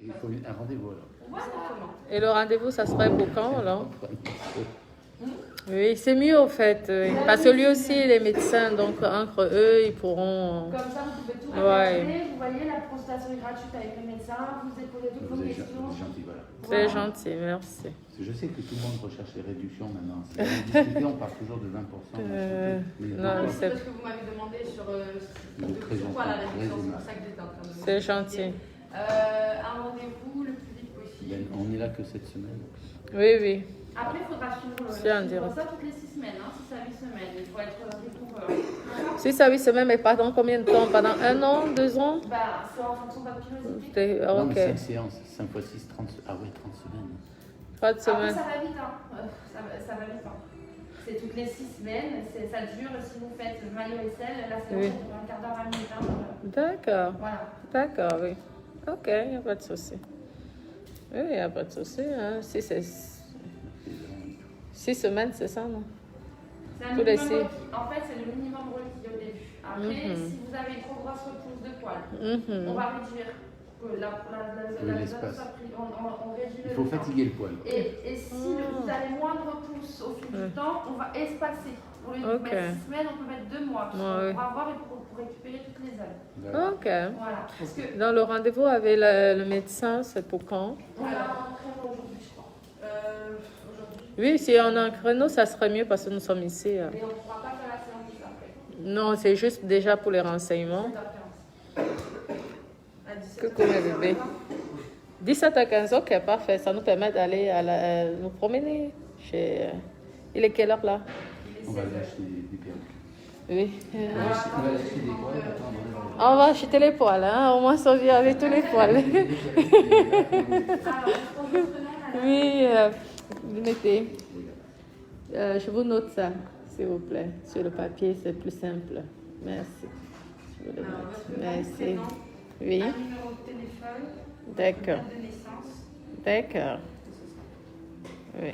Il faut un rendez-vous alors. Et le rendez-vous, ça serait pour quand alors? Oui, c'est mieux au fait. Parce que lui aussi, il est médecin, donc entre eux, ils pourront. Comme ça, vous pouvez tout regarder. Vous voyez, la consultation est gratuite avec le médecin. Vous pouvez poser toutes vos questions. C'est gentil, voilà. C'est gentil, merci. Je sais que tout le monde recherche les réductions maintenant. On parle toujours de 20%. Non, c'est parce que vous m'avez demandé sur quoi la réduction. C'est pour ça que j'étais en train de. C'est gentil. Un rendez-vous le plus vite possible. On n'est là que cette semaine. Oui, oui. Après, il faudra suivre ça toutes les 6 semaines, 6 à 8 semaines. Il faut être découvreur. 6 à 8 semaines, mais pendant combien de temps? Pendant 1 an, 2 ans? C'est en fonction de votre curiosité. Non, mais 5 séances, 5 x 6, 30, 30 semaines. 30 semaines. Après, ça va vite, ça va vite. C'est toutes les 6 semaines, ça dure, si vous faites maillot et sel, la séance dure un quart d'heure, 20 minutes. D'accord. Voilà. D'accord, oui. Ok, il n'y a pas de souci. Oui, il n'y a pas de souci. Hein. 6 semaines, c'est ça, non? C'est un minimum requis. En fait, c'est le minimum requis au début. Après, si vous avez une trop grosse repousse de poils, on va réduire. On réduit il faut fatiguer le poil. Et si vous avez moins de repousse au fil du temps, on va espacer. Au lieu de mettre 6 semaines, on peut mettre 2 mois. Pour avoir et pour récupérer toutes les ailes. Ok. Voilà. Parce que dans le rendez-vous avec le médecin, c'est pour quand? On a un créneau aujourd'hui, je crois. Oui, si on a un créneau, ça serait mieux parce que nous sommes ici. Mais on ne pourra pas faire la séance juste après. Non, c'est juste déjà pour les renseignements. Coucou mes bébés. 17 à 15, ok, parfait. Ça nous permet d'aller nous promener. Il est quelle heure là? On va aller acheter des perruques. Oui. On va acheter des poils. On va acheter les poils, hein? Au moins ça vient avec tous les poils. Oui, vous mettez. Je vous note ça, s'il vous plaît. Sur le papier, c'est plus simple. Merci. Je vous le note. Merci. Oui. Un numéro de téléphone. D'accord. De naissance. D'accord. Oui.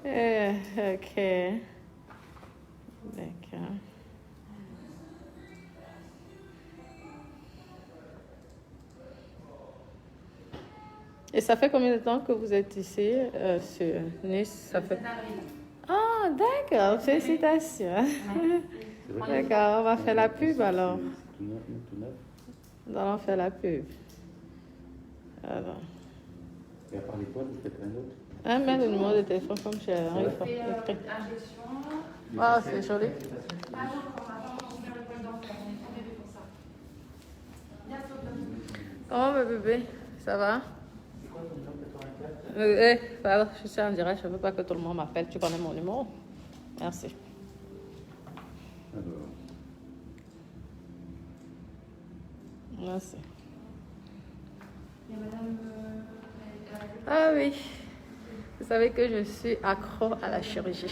Ok. D'accord. Et ça fait combien de temps que vous êtes ici sur Nice? Ça fait... Ah, d'accord. Félicitations. D'accord, on va faire la pub alors. On va faire la pub. Alors. Et à part les poils, vous faites rien d'autre? Mets le numéro de téléphone comme j'ai écrit. Ah, c'est joli. Comment mes bébés? Ça va? Pardon, je suis en direct, je ne veux pas que tout le monde m'appelle. Tu connais mon numéro? Merci. Merci. Ah oui, vous savez que je suis accro à la chirurgie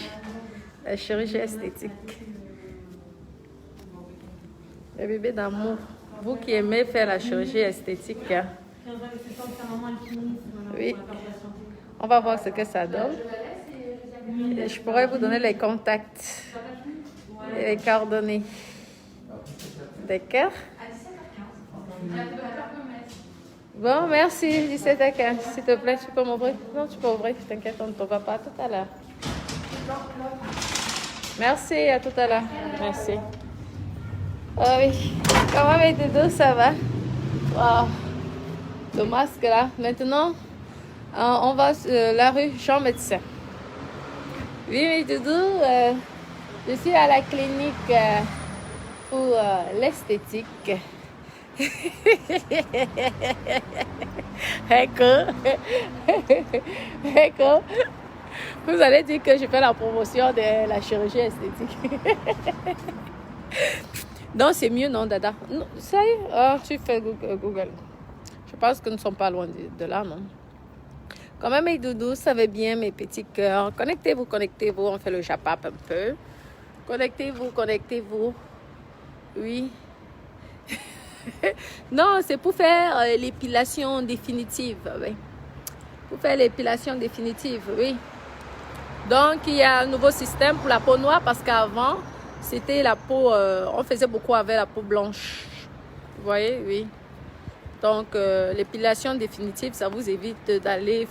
esthétique. Les bébés d'amour, vous qui aimez faire la chirurgie esthétique, hein? Oui, on va voir ce que ça donne. Et je pourrais vous donner les contacts et les coordonnées. D'accord? Bon, merci, 17 à 15. S'il te plaît, tu peux m'ouvrir? Non, tu peux ouvrir, t'inquiète, on ne te voit pas. À tout à l'heure. Merci, à tout à l'heure. Merci. Ah oui, comment mes doudous, ça va? Wow. Le masque là. Maintenant, on va sur la rue Jean Médecin. Oui, mes doudous, je suis à la clinique pour l'esthétique. Écoute, vous allez dire que je fais la promotion de la chirurgie esthétique. Non, c'est mieux, non, Dada? Non, ça y est, tu fais Google. Je pense que nous ne sommes pas loin de là, non? Quand même, mes doudous, ça va bien, mes petits cœurs. Connectez-vous, on fait le japap un peu. Connectez-vous. Oui. Non, c'est pour faire l'épilation définitive, oui. Pour faire l'épilation définitive, oui. Donc, il y a un nouveau système pour la peau noire parce qu'avant, c'était la peau, on faisait beaucoup avec la peau blanche. Vous voyez, oui. Donc, l'épilation définitive, ça vous évite d'aller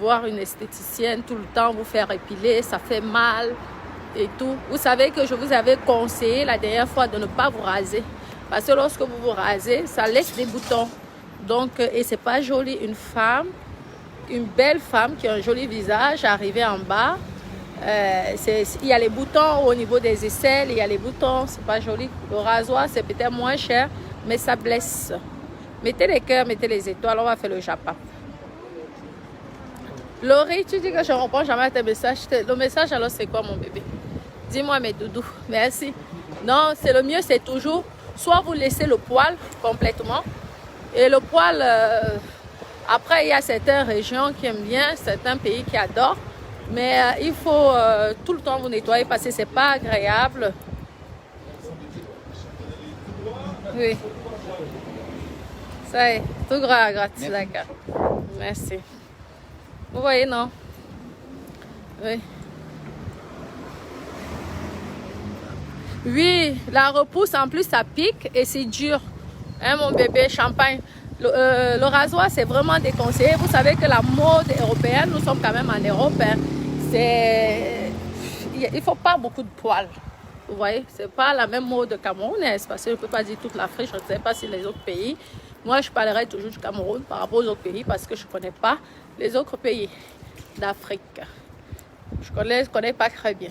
voir une esthéticienne tout le temps, vous faire épiler, ça fait mal et tout. Vous savez que je vous avais conseillé la dernière fois de ne pas vous raser. Parce que lorsque vous vous rasez, ça laisse des boutons. Donc, et c'est pas joli. Une belle femme qui a un joli visage, arrivée en bas, il y a les boutons au niveau des aisselles, il y a les boutons, c'est pas joli. Le rasoir, c'est peut-être moins cher, mais ça blesse. Mettez les cœurs, mettez les étoiles, on va faire le japa. Laurie, tu dis que je ne réponds jamais à tes messages. Le message, alors, c'est quoi, mon bébé? Dis-moi, mes doudous. Merci. Non, c'est le mieux, c'est toujours, soit vous laissez le poil complètement, et le poil, après, il y a certaines régions qui aiment bien, certains pays qui adorent, mais il faut tout le temps vous nettoyer parce que ce n'est pas agréable. Oui. Ça y est, tout gratis, d'accord. Merci. Vous voyez, non? Oui. Oui, la repousse, en plus, ça pique et c'est dur. Hein, mon bébé, champagne. Le rasoir, c'est vraiment déconseillé. Vous savez que la mode européenne, nous sommes quand même en Europe, hein, il ne faut pas beaucoup de poils. Vous voyez, c'est pas la même mode camerounaise, parce que je ne peux pas dire toute l'Afrique, je ne sais pas si les autres pays. Moi, je parlerai toujours du Cameroun par rapport aux autres pays, parce que je ne connais pas les autres pays d'Afrique. Je ne connais pas très bien.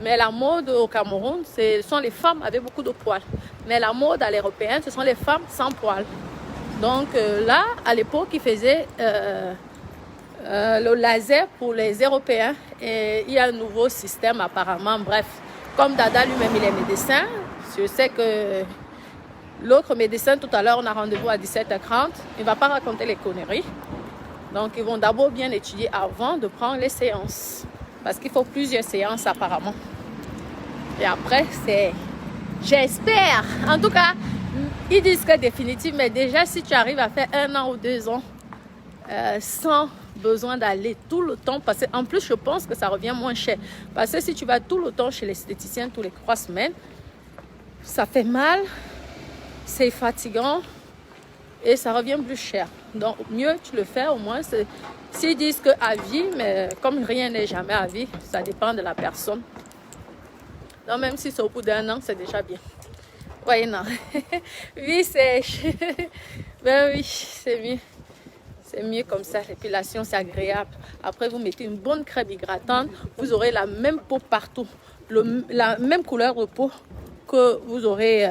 Mais la mode au Cameroun, ce sont les femmes avec beaucoup de poils. Mais la mode à l'européenne, ce sont les femmes sans poils. Donc là, à l'époque, ils faisaient le laser pour les Européens. Et il y a un nouveau système apparemment. Bref, comme Dada lui-même, il est médecin. Je sais que l'autre médecin, tout à l'heure, on a rendez-vous à 17h30. Il ne va pas raconter les conneries. Donc, ils vont d'abord bien étudier avant de prendre les séances. Parce qu'il faut plusieurs séances apparemment. Et après, c'est... J'espère. En tout cas, ils disent que définitive. Mais déjà, si tu arrives à faire 1 an ou 2 ans sans besoin d'aller tout le temps, parce qu'en plus, je pense que ça revient moins cher. Parce que si tu vas tout le temps chez l'esthéticien tous les 3 semaines, ça fait mal, c'est fatigant et ça revient plus cher. Donc, mieux tu le fais au moins. S'ils disent qu'à vie, mais comme rien n'est jamais à vie, ça dépend de la personne. Donc, même si c'est au bout d'1 an, c'est déjà bien. Oui, non. Oui, c'est... Ben oui, c'est mieux. C'est mieux comme ça. L'épilation, c'est agréable. Après, vous mettez une bonne crème hydratante. Vous aurez la même peau partout. La même couleur de peau que vous aurez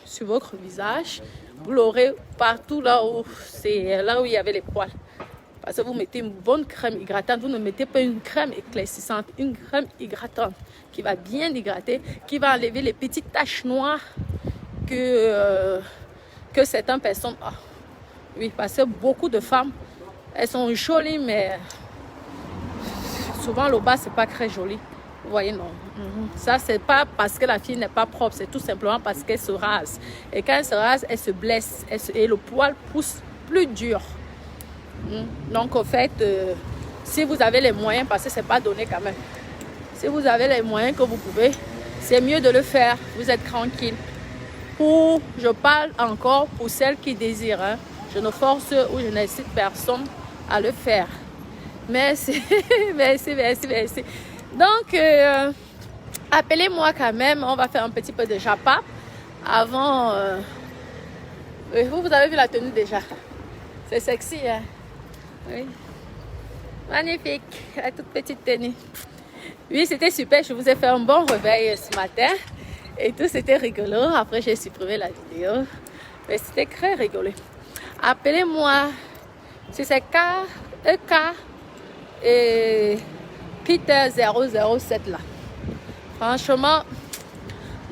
sur votre visage. Vous l'aurez partout là où il y avait les poils. Parce que vous mettez une bonne crème hydratante. Vous ne mettez pas une crème éclaircissante. Une crème hydratante qui va bien hydrater, qui va enlever les petites taches noires que certaines personnes ont. Oui, parce que beaucoup de femmes, elles sont jolies, mais souvent le bas, c'est pas très joli. Vous voyez, non. Ça, c'est pas parce que la fille n'est pas propre, c'est tout simplement parce qu'elle se rase. Et quand elle se rase, elle se blesse. Et le poil pousse plus dur. Donc, au fait, si vous avez les moyens, parce que c'est pas donné quand même. Si vous avez les moyens que vous pouvez, c'est mieux de le faire. Vous êtes tranquille. Je parle encore pour celles qui désirent. Hein. Je ne force ou je n'incite personne à le faire. Merci, merci, merci, merci. Donc, appelez-moi quand même. On va faire un petit peu de japa avant. Vous avez vu la tenue déjà. C'est sexy, hein? Oui. Magnifique, la toute petite tenue. Oui, c'était super. Je vous ai fait un bon réveil ce matin. Et tout, c'était rigolo. Après, j'ai supprimé la vidéo. Mais c'était très rigolo. Appelez-moi. Si c'est EK et Peter 007 là. Franchement,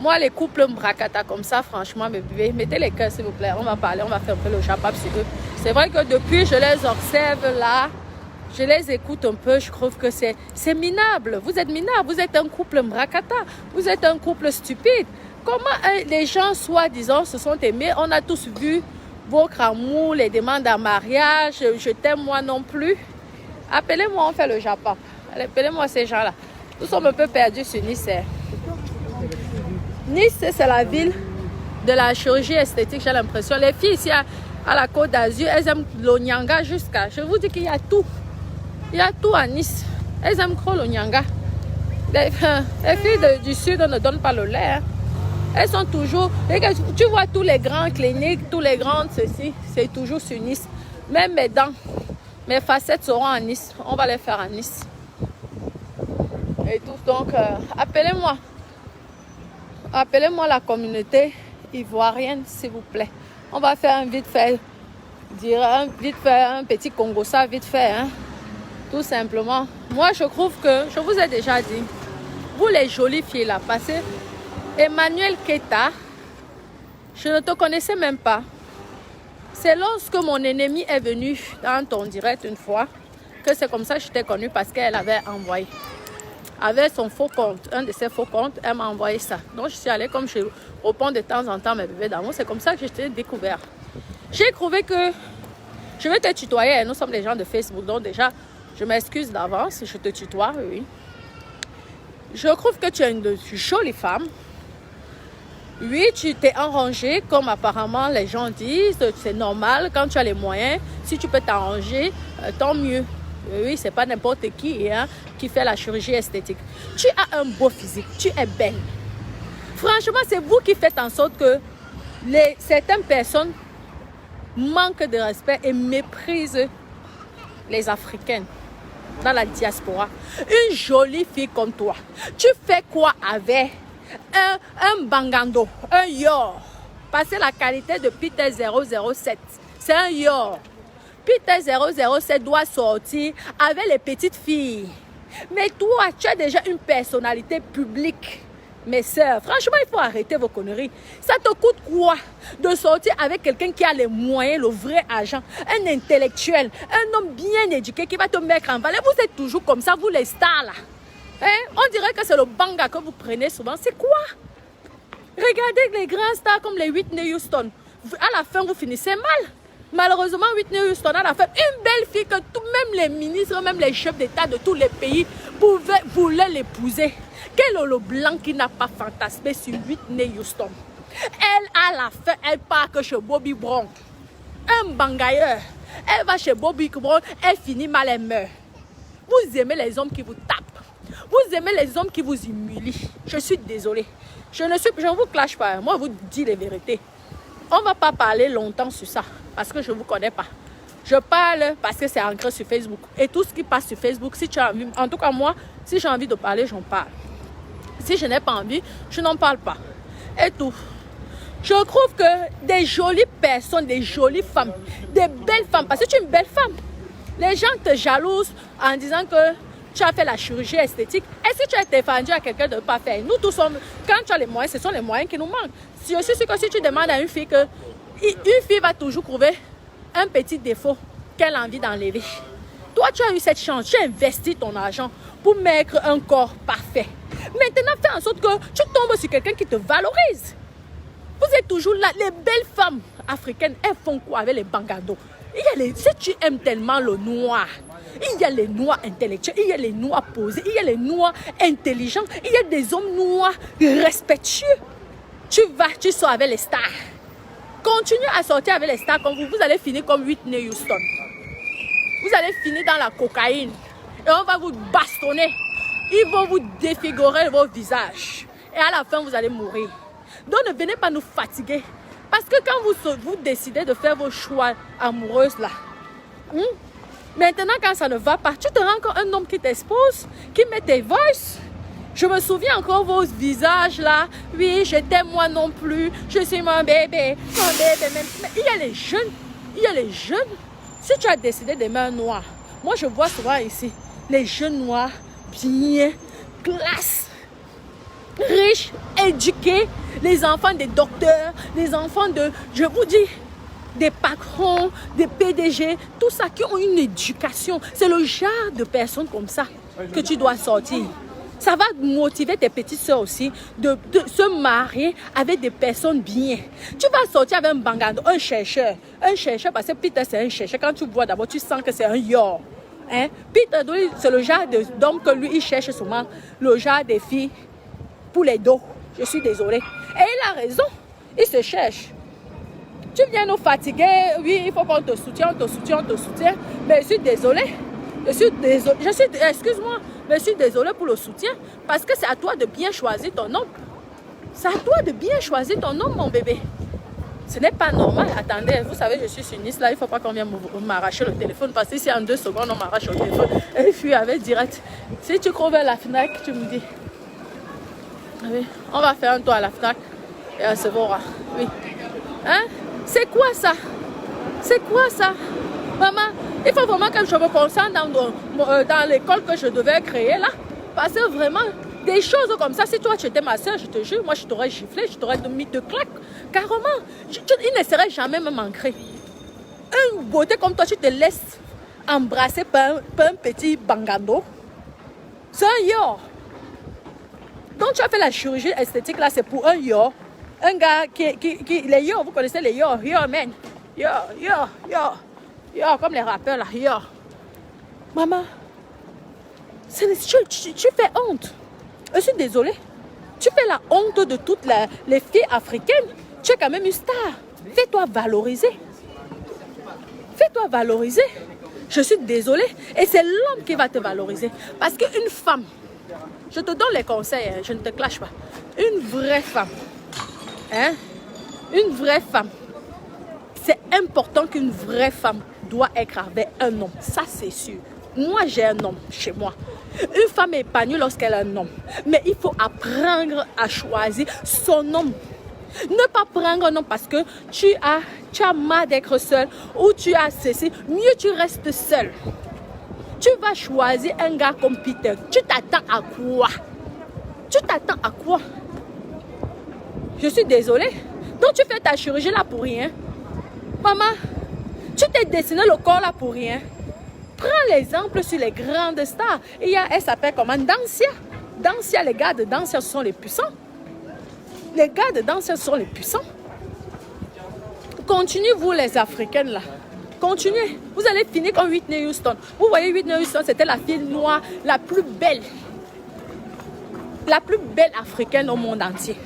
moi, les couples bracata comme ça, franchement, mes bébés, mettez les cœurs s'il vous plaît. On va parler, on va faire un peu le chapap sur eux. C'est vrai que depuis, je les observe là. Je les écoute un peu, je trouve que c'est minable. Vous êtes minable, vous êtes un couple bracata, vous êtes un couple stupide. Comment les gens, soi-disant, se sont aimés? On a tous vu votre amour, les demandes en mariage, je t'aime moi non plus. Appelez-moi, on fait le Japon. Appelez-moi ces gens-là. Nous sommes un peu perdus sur Nice. Nice, c'est la ville de la chirurgie esthétique, j'ai l'impression. Les filles ici à la Côte d'Azur, elles aiment l'Onyanga jusqu'à... Je vous dis qu'il y a tout. Il y a tout à Nice. Elles aiment trop l'Onyanga. Les filles du Sud ne donnent pas le lait. Hein. Elles sont toujours... Tu vois tous les grands cliniques, tous les grands ceci, c'est toujours sur Nice. Même mes dents, mes facettes seront à Nice. On va les faire à Nice. Et tout, donc, appelez-moi. Appelez-moi la communauté ivoirienne, s'il vous plaît. On va faire un vite fait, un petit Congo, ça vite fait, hein. Tout simplement. Moi, je trouve que, je vous ai déjà dit, vous les jolies filles là, passez. Emmanuel Keita, je ne te connaissais même pas. C'est lorsque mon ennemi est venu dans ton direct une fois, que c'est comme ça que je t'ai connue parce qu'elle avait envoyé. Avec son faux compte, un de ses faux comptes, elle m'a envoyé ça. Donc je suis allée comme je réponds de temps en temps mes bébés d'amour. C'est comme ça que je t'ai découvert. J'ai trouvé que je vais te tutoyer. Nous sommes les gens de Facebook. Donc déjà, je m'excuse d'avance. Je te tutoie, oui. Je trouve que tu es une jolie femme. Oui, tu t'es arrangée comme apparemment les gens disent. C'est normal quand tu as les moyens. Si tu peux t'arranger, tant mieux. Oui, c'est pas n'importe qui hein, qui fait la chirurgie esthétique. Tu as un beau physique, tu es belle. Franchement, c'est vous qui faites en sorte que certaines personnes manquent de respect et méprisent les Africaines dans la diaspora. Une jolie fille comme toi, tu fais quoi avec un bangando, un yor? Passez la qualité de Peter 007. C'est un yor. Peter 007 doit sortir avec les petites filles. Mais toi, tu as déjà une personnalité publique. Mes sœurs, franchement, il faut arrêter vos conneries. Ça te coûte quoi de sortir avec quelqu'un qui a les moyens, le vrai agent, un intellectuel, un homme bien éduqué qui va te mettre en valeur? Vous êtes toujours comme ça, vous les stars là. Hein? On dirait que c'est le banga que vous prenez souvent. C'est quoi? Regardez les grands stars comme les Whitney Houston. À la fin, vous finissez mal. Malheureusement, Whitney Houston a la femme, une belle fille que même les ministres, même les chefs d'État de tous les pays voulaient l'épouser. Quel est le blanc qui n'a pas fantasmé sur Whitney Houston? Elle, à la fin, elle part que chez Bobby Brown. Un bangailleur. Elle va chez Bobby Brown, elle finit mal, elle meurt. Vous aimez les hommes qui vous tapent. Vous aimez les hommes qui vous humilient. Je suis désolée. Je ne vous clash pas. Moi, je vous dis les vérités. On ne va pas parler longtemps sur ça parce que je ne vous connais pas. Je parle parce que c'est ancré sur Facebook. Et tout ce qui passe sur Facebook, si tu as envie, en tout cas moi, si j'ai envie de parler, j'en parle. Si je n'ai pas envie, je n'en parle pas. Et tout. Je trouve que des jolies personnes, des jolies femmes, des belles femmes, parce que tu es une belle femme. Les gens te jalousent en disant que tu as fait la chirurgie esthétique. Est-ce que tu as défendu à quelqu'un de ne pas faire? Nous tous sommes, quand tu as les moyens, ce sont les moyens qui nous manquent. Je suis sûre que si tu demandes à une fille que une fille va toujours trouver un petit défaut qu'elle a envie d'enlever. Toi, tu as eu cette chance, tu as investi ton argent pour mettre un corps parfait. Maintenant, fais en sorte que tu tombes sur quelqu'un qui te valorise. Vous êtes toujours là. Les belles femmes africaines, elles font quoi avec les bangados? Si tu aimes tellement le noir, il y a les noirs intellectuels, il y a les noirs posés, il y a les noirs intelligents, il y a des hommes noirs respectueux. Tu sors avec les stars. Continue à sortir avec les stars comme vous allez finir comme Whitney Houston. Vous allez finir dans la cocaïne. Et on va vous bastonner. Ils vont vous défigurer vos visages. Et à la fin, vous allez mourir. Donc ne venez pas nous fatiguer. Parce que quand vous décidez de faire vos choix amoureux là, maintenant quand ça ne va pas, tu te rends compte un homme qui t'expose, qui met tes voices. Je me souviens encore vos visages là. Oui, je t'aime moi non plus. Je suis mon bébé. Mon bébé même. Mais il y a les jeunes. Il y a les jeunes. Si tu as décidé d'aimer un noir, moi je vois souvent ici, les jeunes noirs, bien, classe, riches, éduqués, les enfants des docteurs, les enfants de, je vous dis, des patrons, des PDG, tout ça qui ont une éducation. C'est le genre de personnes comme ça que tu dois sortir. Ça va motiver tes petites soeurs aussi de se marier avec des personnes bien. Tu vas sortir avec un bangando, un chercheur. Un chercheur, parce que Peter, c'est un chercheur. Quand tu vois d'abord, tu sens que c'est un yor. Hein? Peter, c'est le genre d'homme que lui, il cherche souvent. Le genre des filles pour les dos. Je suis désolée. Et il a raison. Ils se cherchent. Tu viens nous fatiguer, oui, il faut qu'on te soutienne, on te soutient, on te soutient. Mais je suis désolée. Excuse-moi, mais je suis désolée pour le soutien. Parce que c'est à toi de bien choisir ton homme. C'est à toi de bien choisir ton homme, mon bébé. Ce n'est pas normal. Attendez, vous savez, je suis suniste là, il ne faut pas qu'on vienne m'arracher le téléphone. Parce que si en 2 secondes, on m'arrache le téléphone, et je suis avec direct. Si tu cours vers la FNAC, tu me dis. Oui, on va faire un tour à la FNAC et on se verra. Oui. Hein? C'est quoi ça? C'est quoi ça? Maman, il faut vraiment que je me concentre dans l'école que je devais créer là. Parce que vraiment, des choses comme ça, si toi tu étais ma soeur, je te jure, moi je t'aurais giflé, je t'aurais mis de claques. Carrément, il ne serait jamais me manquer. Une beauté comme toi, tu te laisses embrasser par un petit bangando. C'est un yor. Donc tu as fait la chirurgie esthétique là, c'est pour un yor. Un gars les yor, vous connaissez les yor, yor man. Yor, comme les rappeurs là, yor. Maman, tu fais honte. Je suis désolée. Tu fais la honte de toutes les filles africaines. Tu es quand même une star. Fais-toi valoriser. Fais-toi valoriser. Je suis désolée. Et c'est l'homme qui va te valoriser. Parce qu'une femme, je te donne les conseils, hein, je ne te clash pas. Une vraie femme, hein, une vraie femme, c'est important qu'une vraie femme doit être avec un homme. Ça, c'est sûr. Moi, j'ai un homme chez moi. Une femme est épanouie lorsqu'elle a un homme. Mais il faut apprendre à choisir son homme. Ne pas prendre un homme parce que tu as marre d'être seul ou tu as cessé. Mieux tu restes seul. Tu vas choisir un gars comme Peter. Tu t'attends à quoi? Tu t'attends à quoi? Je suis désolée. Donc tu fais ta chirurgie là pour rien. Maman, tu t'es dessiné le corps là pour rien. Prends l'exemple sur les grandes stars. Elle s'appelle comment? Dancia. Dancia, les gars de Dancia, ce sont les puissants. Les gars de Dancia, ce sont les puissants. Continuez, vous les Africaines là. Continuez. Vous allez finir comme Whitney Houston. Vous voyez, Whitney Houston, c'était la fille noire la plus belle. La plus belle africaine au monde entier.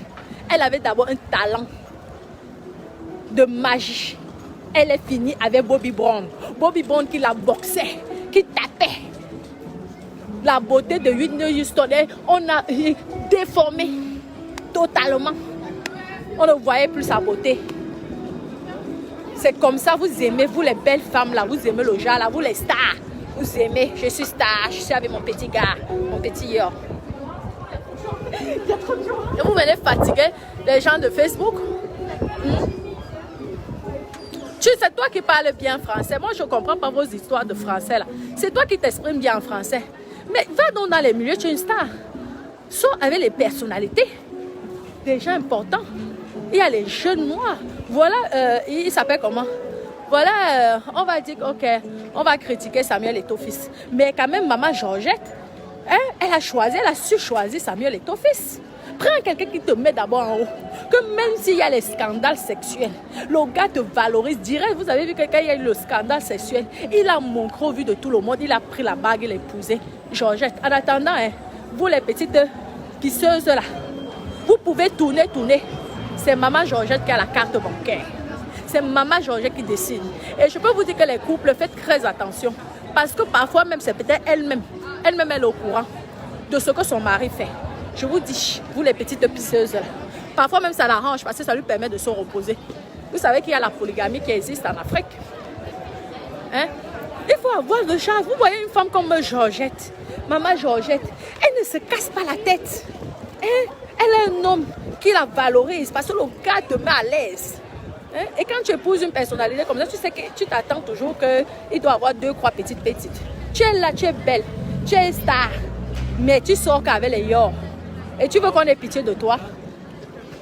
Elle avait d'abord un talent de magie. Elle est finie avec Bobby Brown. Bobby Brown qui la boxait, qui tapait. La beauté de Whitney Houston, on a déformé totalement. On ne voyait plus sa beauté. C'est comme ça, vous aimez, vous les belles femmes là, vous aimez le genre là, vous les stars. Vous aimez, je suis star, je suis avec mon petit gars, mon petit yor. Et vous venez fatiguer les gens de Facebook. C'est toi qui parles bien français. Moi, je ne comprends pas vos histoires de français là. C'est toi qui t'exprimes bien en français. Mais va donc dans les milieux, tu es une star. Sors avec les personnalités. Des gens importants. Il y a les jeunes noirs. Voilà, il s'appelle comment? Voilà, on va dire, ok, on va critiquer Samuel Eto'o-Fils. Mais quand même, maman Georgette, hein, elle a su choisir Samuel Eto'o-Fils. Prends quelqu'un qui te met d'abord en haut. Que même s'il y a les scandales sexuels, le gars te valorise direct. Vous avez vu que quand il y a eu le scandale sexuel, il a montré au vu de tout le monde, il a pris la bague, il a épousé Georgette. En attendant, hein, vous les petites pisseuses là, vous pouvez tourner. C'est maman Georgette qui a la carte bancaire. C'est maman Georgette qui décide. Et je peux vous dire que les couples, faites très attention. Parce que parfois même, c'est peut-être elle-même. Elle-même, elle est au courant de ce que son mari fait. Je vous dis, vous les petites pisseuses là. Parfois même ça l'arrange parce que ça lui permet de se reposer. Vous savez qu'il y a la polygamie qui existe en Afrique. Hein? Il faut avoir de chance. Vous voyez une femme comme Georgette, maman Georgette, elle ne se casse pas la tête. Hein? Elle a un homme qui la valorise parce que le gars te met à l'aise. Hein? Et quand tu épouses une personnalité comme ça, tu sais que tu t'attends toujours qu'il doit avoir 2-3 petites. Tu es là, tu es belle, tu es star, mais tu sors qu'avec les yor. Et tu veux qu'on ait pitié de toi?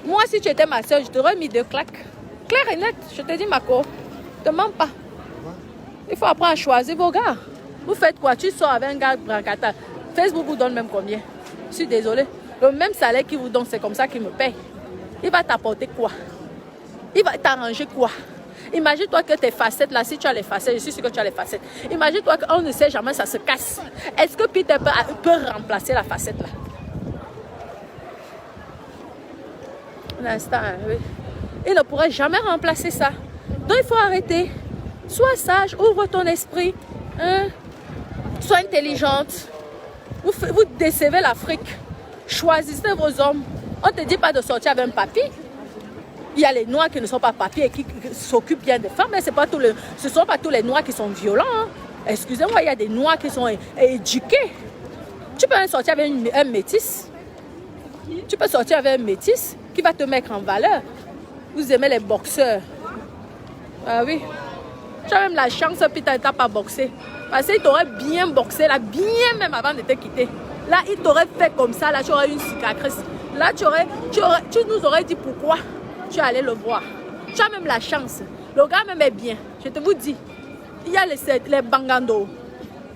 Moi, si tu étais ma soeur, je t'aurais mis 2 claques. Claire et nette, je te dis, Mako, ne te mens pas. Il faut apprendre à choisir vos gars. Vous faites quoi? Tu sors avec un gars brancata. Facebook vous donne même combien? Je suis désolée. Le même salaire qu'il vous donne, c'est comme ça qu'il me paye. Il va t'apporter quoi? Il va t'arranger quoi? Imagine-toi que tes facettes là, si tu as les facettes, je suis sûre que tu as les facettes. Imagine-toi qu'on ne sait jamais, ça se casse. Est-ce que Peter peut remplacer la facette là? Un instant, oui. Il ne pourrait jamais remplacer ça. Donc, il faut arrêter. Sois sage, ouvre ton esprit. Hein? Sois intelligente. Vous décevez l'Afrique. Choisissez vos hommes. On ne te dit pas de sortir avec un papy. Il y a les noirs qui ne sont pas papiers et qui s'occupent bien des femmes, mais ce ne sont pas tous les noirs qui sont violents. Hein. Excusez-moi, il y a des noirs qui sont éduqués. Tu peux sortir avec un métis. Tu peux sortir avec un métis qui va te mettre en valeur. Vous aimez les boxeurs. Ah oui. Tu as même la chance, Peter, tu n'as pas boxé. Parce qu'il t'aurait bien boxé, là, bien même avant de te quitter. Là, il t'aurait fait comme ça, là, tu aurais une cicatrice. Là, tu nous aurais dit pourquoi tu allais le voir. Tu as même la chance. Le gars même est bien. Je te vous dis, il y a les bangandos.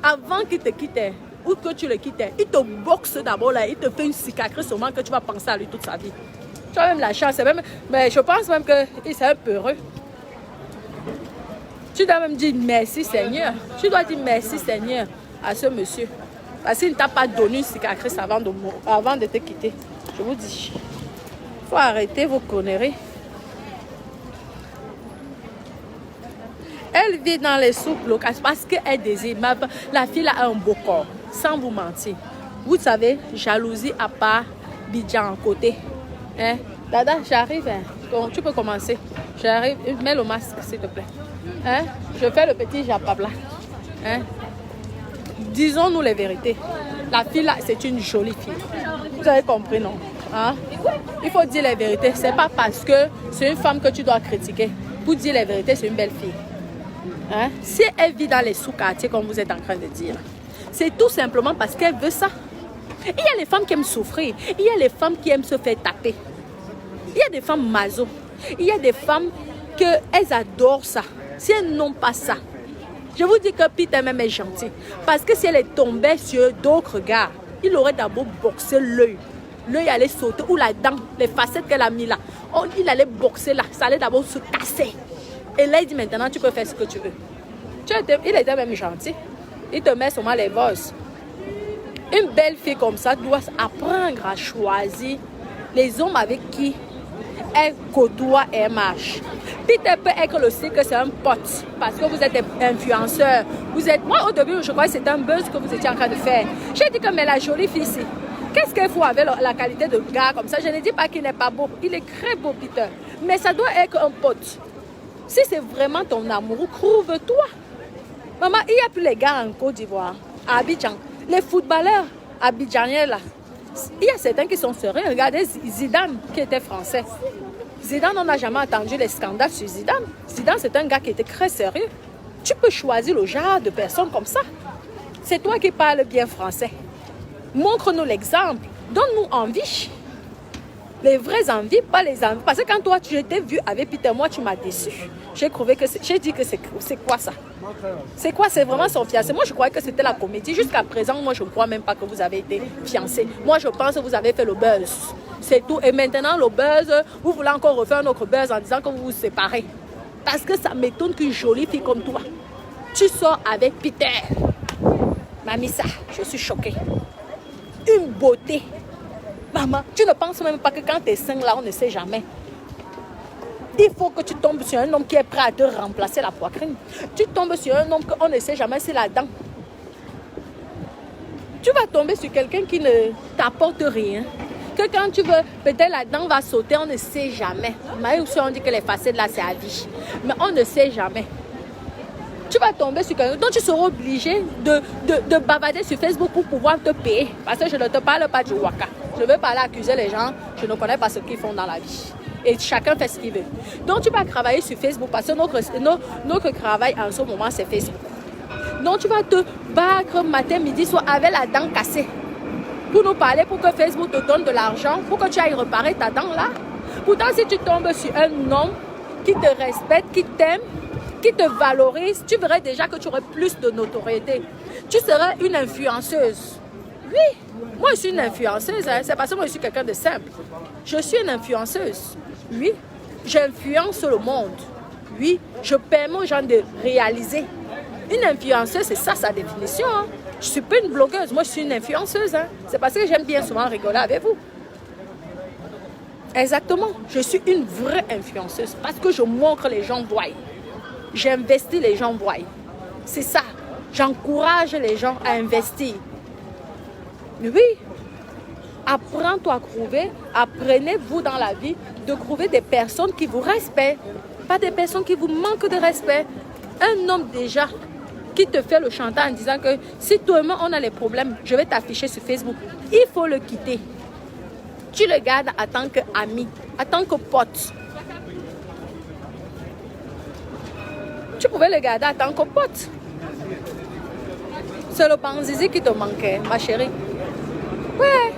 Avant qu'il te quitte, ou que tu le quittes, il te boxe d'abord là, il te fait une cicatrice seulement que tu vas penser à lui toute sa vie. Tu as même la chance. Même, mais je pense même qu'il c'est un peu heureux. Tu dois même dire merci Seigneur. Tu dois dire merci Seigneur à ce monsieur. Parce qu'il ne t'a pas donné une cicatrice avant de te quitter. Je vous dis. Il faut arrêter vos conneries. Elle vit dans les soupes locales parce qu'elle désire. La fille a un beau corps. Sans vous mentir. Vous savez, jalousie à part Bidjan à côté. Hein? Dada, j'arrive. Hein? Donc, tu peux commencer. J'arrive. Mets le masque, s'il te plaît. Hein? Je fais le petit japabla. Hein? Disons-nous les vérités. La fille là, c'est une jolie fille. Vous avez compris, non? Hein? Il faut dire les vérités. C'est pas parce que c'est une femme que tu dois critiquer. Pour dire les vérités, c'est une belle fille. Hein? Si elle vit dans les sous-quartiers, comme vous êtes en train de dire, c'est tout simplement parce qu'elle veut ça. Il y a les femmes qui aiment souffrir. Il y a les femmes qui aiment se faire taper. Il y a des femmes maso. Il y a des femmes qu'elles adorent ça. Si elles n'ont pas ça, je vous dis que Peter même est gentil. Parce que si elle est tombée sur d'autres gars, il aurait d'abord boxé l'œil. L'œil allait sauter, ou la dent, les facettes qu'elle a mis là. Oh, il allait boxer là, ça allait d'abord se casser. Et là, il dit maintenant, tu peux faire ce que tu veux. Il était même gentil. Il te met seulement les bosses. Une belle fille comme ça doit apprendre à choisir les hommes avec qui elle côtoie et elle marche. Peter peut être le sait que c'est un pote parce que vous êtes influenceur. Moi, au début, je crois que c'était un buzz que vous étiez en train de faire. J'ai dit que mais la jolie fille ici, qu'est-ce qu'il faut avec la qualité de gars comme ça? Je ne dis pas qu'il n'est pas beau. Il est très beau, Peter. Mais ça doit être un pote. Si c'est vraiment ton amour, trouve-toi. Maman, il n'y a plus les gars en Côte d'Ivoire, à Abidjan. Les footballeurs abidjaniens là, il y a certains qui sont sérieux. Regardez Zidane qui était français. Zidane, on n'a jamais entendu les scandales sur Zidane. Zidane, c'est un gars qui était très sérieux. Tu peux choisir le genre de personne comme ça. C'est toi qui parles bien français. Montre-nous l'exemple. Donne-nous envie. Les vraies envies, pas les envies. Parce que quand toi, tu t'es vu avec Peter, moi, tu m'as déçu. J'ai dit que c'est quoi ça? C'est quoi? C'est vraiment son fiancé. Moi, je croyais que c'était la comédie. Jusqu'à présent, moi, je ne crois même pas que vous avez été fiancés. Moi, je pense que vous avez fait le buzz. C'est tout. Et maintenant, le buzz, vous voulez encore refaire notre buzz en disant que vous vous séparez. Parce que ça m'étonne qu'une jolie fille comme toi, tu sors avec Peter. Mamissa, je suis choquée. Une beauté. Maman, tu ne penses même pas que quand tu es sain là, on ne sait jamais. Il faut que tu tombes sur un homme qui est prêt à te remplacer la poitrine. Tu tombes sur un homme qu'on ne sait jamais si la dent. Tu vas tomber sur quelqu'un qui ne t'apporte rien. Que quand tu veux, peut-être la dent va sauter, on ne sait jamais. Mais aussi on dit que les facettes là, c'est à vie. Mais on ne sait jamais. Tu vas tomber sur quelqu'un. Donc tu seras obligé de bavarder sur Facebook pour pouvoir te payer. Parce que je ne te parle pas du waka. Je ne veux pas aller accuser les gens. Je ne connais pas ce qu'ils font dans la vie. Et chacun fait ce qu'il veut. Donc tu vas travailler sur Facebook parce que notre travail en ce moment c'est Facebook. Donc tu vas te battre matin, midi, soir avec la dent cassée. Pour nous parler, pour que Facebook te donne de l'argent, pour que tu ailles réparer ta dent là. Pourtant si tu tombes sur un homme qui te respecte, qui t'aime, qui te valorise, tu verrais déjà que tu aurais plus de notoriété. Tu serais une influenceuse. Oui, moi je suis une influenceuse, hein. C'est parce que moi je suis quelqu'un de simple. Je suis une influenceuse. Oui, j'influence le monde. Oui, je permets aux gens de réaliser. Une influenceuse, c'est ça sa définition. Hein. Je ne suis pas une blogueuse, moi je suis une influenceuse. Hein. C'est parce que j'aime bien souvent rigoler avec vous. Exactement. Je suis une vraie influenceuse parce que je montre, les gens voient. J'investis, les gens voient. C'est ça. J'encourage les gens à investir. Mais oui, apprends-toi à trouver, apprenez-vous dans la vie de trouver des personnes qui vous respectent, pas des personnes qui vous manquent de respect. Un homme déjà qui te fait le chantage en disant que si toi et moi on a les problèmes, je vais t'afficher sur Facebook. Il faut le quitter. Tu le gardes en tant qu'ami, en tant que pote. Tu pouvais le garder en tant que pote. C'est le banzizi qui te manquait, ma chérie. Ouais.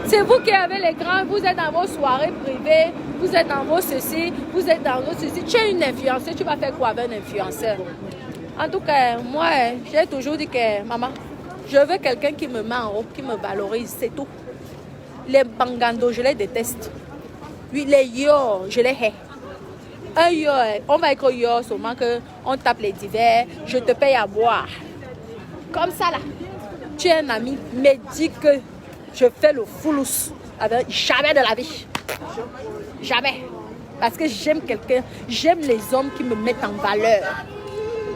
C'est vous qui avez l'écran, vous êtes dans vos soirées privées, vous êtes dans vos ceci, vous êtes dans vos ceci. Tu es une influenceuse, tu vas faire quoi avec un influenceur? En tout cas, moi, j'ai toujours dit que, maman, je veux quelqu'un qui me met en haut, qui me valorise, c'est tout. Les bangandos, je les déteste. Oui, les yo, je les hais. Un yo, on va être yo seulement qu'on tape les divers, je te paye à boire. Comme ça là. Tu es un ami, mais dis que je fais le foulous. Jamais de la vie. Jamais. Parce que j'aime quelqu'un, j'aime les hommes qui me mettent en valeur,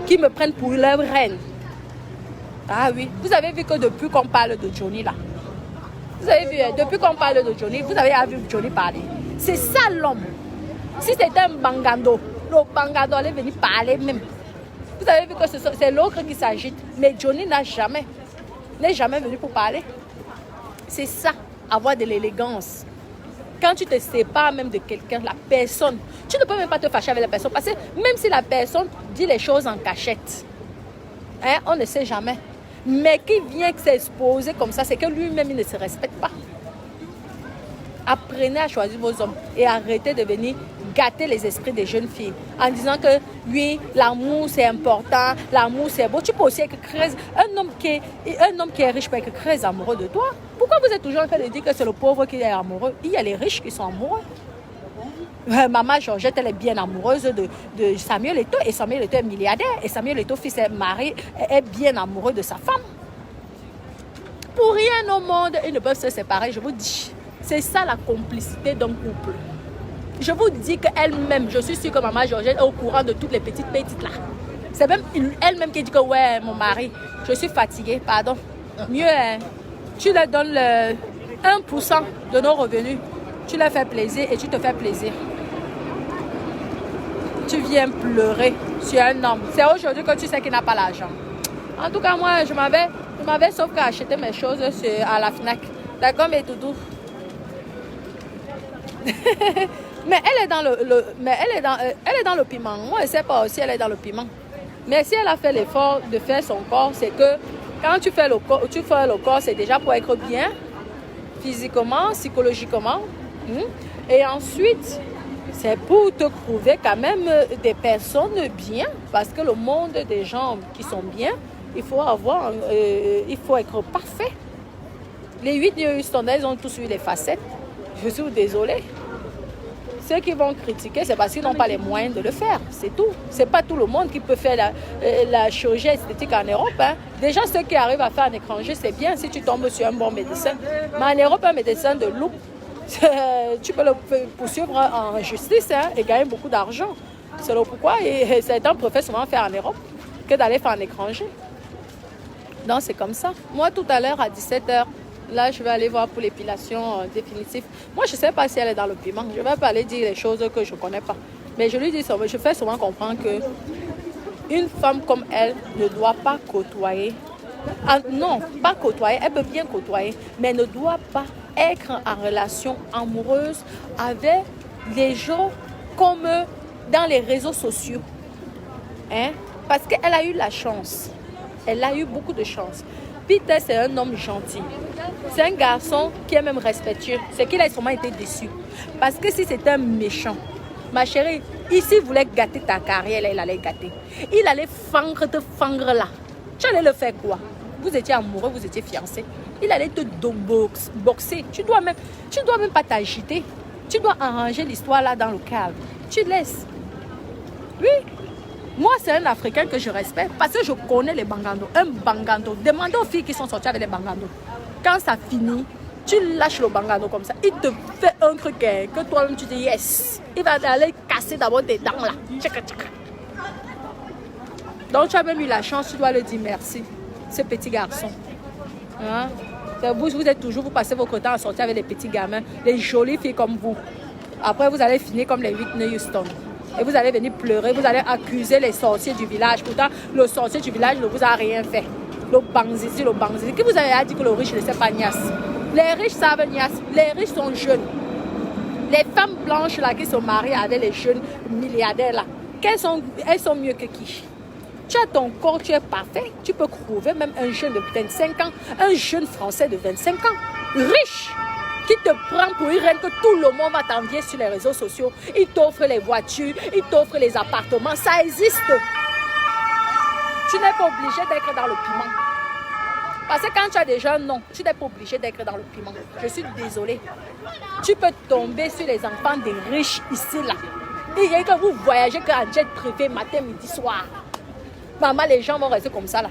qui me prennent pour leur reine. Ah oui, vous avez vu que depuis qu'on parle de Johnny là, vous avez vu, depuis qu'on parle de Johnny, vous avez vu Johnny parler. C'est ça l'homme. Si c'était un bangando, le bangando allait venir parler même. Vous avez vu que c'est l'autre qui s'agite. Mais Johnny n'est jamais venu pour parler. C'est ça, avoir de l'élégance. Quand tu te sépares même de quelqu'un, la personne, tu ne peux même pas te fâcher avec la personne. Parce que même si la personne dit les choses en cachette, hein, on ne sait jamais. Mais qui vient s'exposer comme ça, c'est que lui-même, il ne se respecte pas. Apprenez à choisir vos hommes et arrêtez de venir gâter les esprits des jeunes filles en disant que oui, l'amour c'est important, l'amour c'est beau. Tu peux aussi être très... Un homme qui est riche peut être très amoureux de toi. Pourquoi vous êtes toujours en train de dire que c'est le pauvre qui est amoureux? Il y a les riches qui sont amoureux. Maman Georgette, elle est bien amoureuse de Samuel Eto'o et Samuel Eto'o est milliardaire et Samuel Eto'o, fils et mari, est bien amoureux de sa femme. Pour rien au monde, ils ne peuvent se séparer, je vous dis. C'est ça la complicité d'un couple. Je vous dis qu'elle-même, je suis sûre que maman Georgette est au courant de toutes les petites là. C'est même elle-même qui dit que ouais, mon mari, je suis fatiguée, pardon. Mieux, tu leur donnes le 1% de nos revenus. Tu leur fais plaisir et tu te fais plaisir. Tu viens pleurer sur un homme. C'est aujourd'hui que tu sais qu'il n'a pas l'argent. En tout cas, moi, je m'avais sauf qu'à acheter mes choses à la Fnac. D'accord, mes toutous? Mais elle est dans le piment. Moi, je ne sais pas si elle est dans le piment. Mais si elle a fait l'effort de faire son corps, c'est que quand tu fais le corps, c'est déjà pour être bien, physiquement, psychologiquement. Et ensuite, c'est pour te trouver quand même des personnes bien. Parce que le monde des gens qui sont bien, il faut être parfait. Les 8 New Houstonnais, ils ont tous eu les facettes. Je suis désolée. Ceux qui vont critiquer, c'est parce qu'ils n'ont pas les moyens de le faire. C'est tout. Ce n'est pas tout le monde qui peut faire la chirurgie esthétique en Europe. Hein. Déjà, ceux qui arrivent à faire un étranger, c'est bien si tu tombes sur un bon médecin. Mais en Europe, un médecin de loup, tu peux le poursuivre en justice et gagner beaucoup d'argent. C'est pourquoi certains préfèrent souvent faire en Europe que d'aller faire en étranger. Donc, c'est comme ça. Moi, tout à l'heure, à 17h, là, je vais aller voir pour l'épilation définitive. Moi, je ne sais pas si elle est dans le piment. Je ne vais pas aller dire les choses que je ne connais pas. Mais je lui dis, je fais souvent comprendre qu'une femme comme elle ne doit pas côtoyer. Non, pas côtoyer. Elle peut bien côtoyer, mais ne doit pas être en relation amoureuse avec les gens comme dans les réseaux sociaux. Hein? Parce qu'elle a eu la chance. Elle a eu beaucoup de chance. Peter, c'est un homme gentil. C'est un garçon qui est même respectueux. C'est qu'il a sûrement été déçu. Parce que si c'était un méchant, ma chérie, ici, il voulait gâter ta carrière, là, il allait gâter. Il allait te fangre là. Tu allais le faire quoi? Vous étiez amoureux, vous étiez fiancés. Il allait te boxer. Tu dois même pas t'agiter. Tu dois arranger l'histoire là dans le calme. Tu laisses. Oui. Moi, c'est un Africain que je respecte parce que je connais les bangandos. Un bangando. Demandez aux filles qui sont sorties avec les bangandos. Quand ça finit, Tu lâches le bangano comme ça. Il te fait un truc que toi-même tu dis yes. Il va aller casser d'abord tes dents là. Tchaka, tchaka. Donc tu as même eu la chance, tu dois le dire merci. Ce petit garçon. Hein? Vous êtes toujours, vous passez vos quotas à sortir avec les petits gamins, les jolies filles comme vous. Après vous allez finir comme les Whitney Houston. Et vous allez venir pleurer, vous allez accuser les sorciers du village. Pourtant, le sorcier du village ne vous a rien fait. Le banzizi, le banzizi. Qui vous avez dit que le riche ne sait pas niasse? Les riches savent niasse. Les riches sont jeunes. Les femmes blanches là qui se marient avec les jeunes milliardaires là, elles sont mieux que qui? Tu as ton corps, tu es parfait. Tu peux trouver même un jeune de 25 ans, un jeune Français de 25 ans, riche, qui te prend pour une reine que tout le monde va t'envier sur les réseaux sociaux. Il t'offre les voitures, il t'offre les appartements. Ça existe. Tu n'es pas obligé d'être dans le piment. Parce que quand tu as des jeunes, non, tu n'es pas obligé d'être dans le piment. Je suis désolée. Tu peux tomber sur les enfants des riches ici, là. Il y a que vous voyagez qu'en jet privé, matin, midi, soir. Maman, les gens vont rester comme ça, là.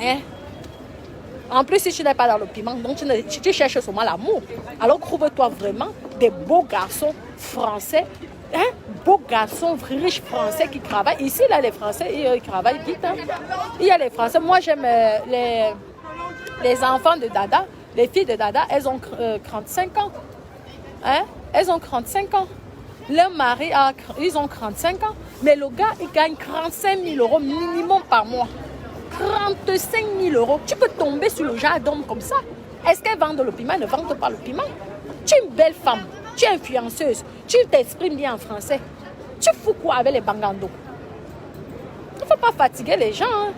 Hein? En plus, si tu n'es pas dans le piment, donc tu cherches seulement l'amour. Alors, trouve-toi vraiment des beaux garçons français, hein? Beaux garçons riches français qui travaillent. Ici, là, les Français, ils travaillent vite. Hein? Il y a les Français. Moi, j'aime les enfants de Dada, les filles de Dada, elles ont 35 ans. Hein? Elles ont 35 ans. Leur mari, ils ont 35 ans. Mais le gars, il gagne 35 000 € minimum par mois. 35 000 €. Tu peux tomber sur le genre d'homme comme ça. Est-ce qu'elle vend le piment? Ne vend pas le piment. Tu es une belle femme. Tu es influenceuse. Tu t'exprimes bien en français. Tu fous quoi avec les bangandos? Il ne faut pas fatiguer les gens. Hein.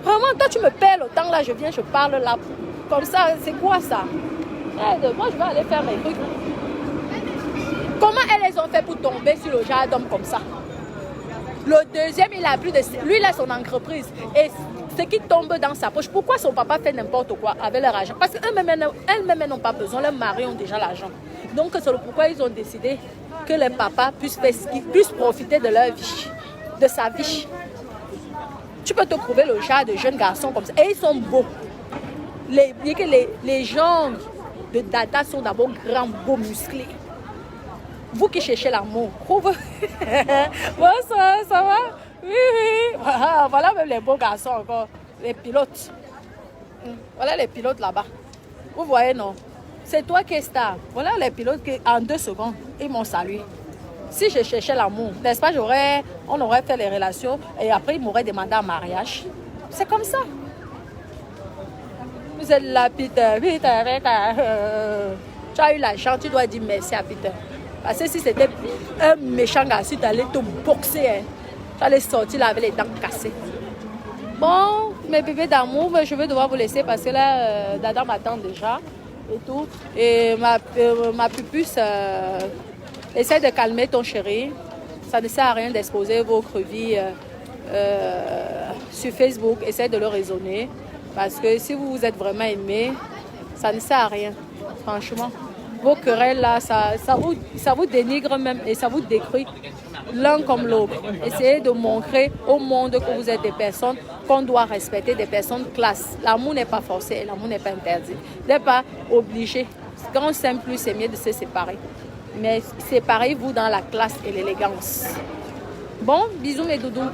Vraiment, toi, tu me perds le temps là. Je viens, je parle là. Comme ça, c'est quoi ça? Moi, je vais aller faire mes trucs. Comment elles ont fait pour tomber sur le genre d'homme comme ça? Le deuxième, il a plus de... Lui, il a son entreprise. Et ce qui tombe dans sa poche, pourquoi son papa fait n'importe quoi avec leur argent? Parce qu'elles-mêmes n'ont pas besoin. Leurs maris ont déjà l'argent. Donc, c'est pourquoi ils ont décidé que les papas puissent profiter de leur vie, de sa vie. Tu peux te trouver le genre de jeunes garçons comme ça. Et ils sont beaux. Les gens de Dada sont d'abord grands, beaux, musclés. Vous qui cherchez l'amour, bon, ça va? Oui, oui. Voilà même les beaux garçons encore, les pilotes. Voilà les pilotes là-bas. Vous voyez, non? C'est toi qui es star. Voilà les pilotes qui, en 2 secondes, ils m'ont salué. Si je cherchais l'amour, n'est-ce pas, on aurait fait les relations et après, ils m'auraient demandé en mariage. C'est comme ça. Vous êtes là, Peter. Tu as eu la chance, tu dois dire merci à Peter. Parce que si c'était un méchant garçon, tu allais te boxer. Hein. Tu allais sortir là avec les dents cassées. Bon, mes bébés d'amour, je vais devoir vous laisser parce que là, Dada m'attend déjà. Et tout. Et ma pupuce, essaie de calmer ton chéri. Ça ne sert à rien d'exposer votre vie sur Facebook. Essaie de le raisonner. Parce que si vous vous êtes vraiment aimés, ça ne sert à rien. Franchement. Vos querelles là, ça vous dénigre même et ça vous détruit l'un comme l'autre. Essayez de montrer au monde que vous êtes des personnes qu'on doit respecter, des personnes classe. L'amour n'est pas forcé et l'amour n'est pas interdit. Vous n'êtes pas obligé. Quand on s'aime plus, c'est mieux de se séparer. Mais séparez-vous dans la classe et l'élégance. Bon, bisous mes doudous.